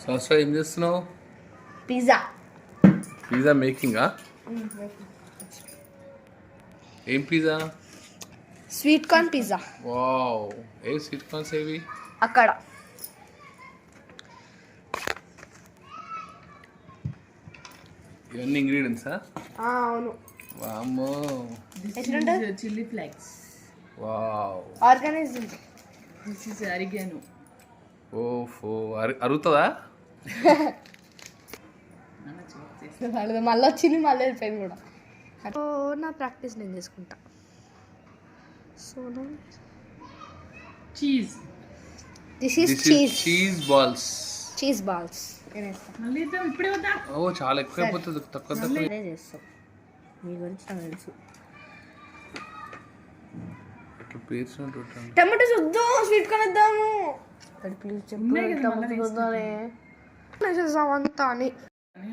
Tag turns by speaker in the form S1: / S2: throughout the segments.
S1: సంవత్సరం ఏం చేస్తున్నావు?
S2: పిజ్జా.
S1: పిజ్జా మేకింగా? ఏం pizza?
S2: Sweet corn pizza.
S1: Wow, ఏ స్వీట్ కార్న్స్ ఏవి?
S2: అక్కడ
S1: ఇవన్నీ ఇంగ్రీడియంట్సా?
S2: అవును.
S1: వామ్మో,
S3: chilli flakes.
S1: Wow,
S2: organism.
S3: This is oregano.
S1: ఓఫో, అరుగుతుందా?
S2: మళ్ళీ వచ్చింది, మళ్ళీ వెళ్ళిపోయింది కూడా. సో నా ప్రాక్టీస్ నేను చేసుకుంటా. So
S3: cheese.
S2: This is cheese.
S1: Cheese balls.
S2: Cheese balls
S3: మళ్ళీ ఇప్పుడే వద్దా?
S1: ఓ చాలా ఎక్కువ అయిపోతుంది, తక్కువ తక్కువ.
S2: అదే చేస్తాం, మీ గురించి నాకు తెలుసు.
S1: ఇట్లా పేర్చినట్టు
S2: టమాటోస్ వద్దు, స్వీట్ కార్న్ వద్దాము. ప్లీజ్ చెప్పు, టమాటోస్ వద్దానే చేద్దాం అంతా అని.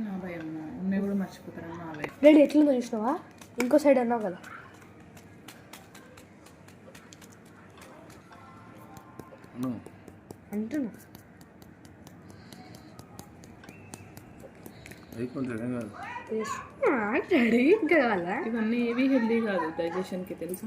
S3: నా భయం, ఉన్నాయి కూడా మర్చిపోతాను నా భయం.
S2: డాడీ ఎట్లుందో చూసినావా? ఇంకో సైడ్ అన్నావు కదా. అంటున్నా డాడీ ఇంకా కావాలా?
S3: ఇవన్నీ ఏవి హెల్దీ కాదు డైజెషన్కి, తెలుసా?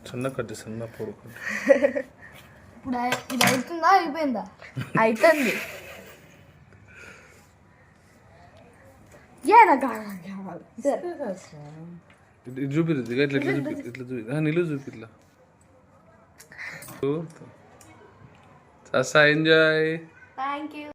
S1: చిన్న కట్టి చిన్న పొడి కట్టి.
S2: ఇప్పుడు ఇది అవుతుందా, అయిపోయిందా? అవుతుంది. నాకు కావాలి.
S1: ఇది చూపిరు, ఇట్లా ఇట్లా చూపి, ఇట్లా చూపి, నిలువు చూపి ఇట్లా. ఎంజాయ్.
S2: Thank you.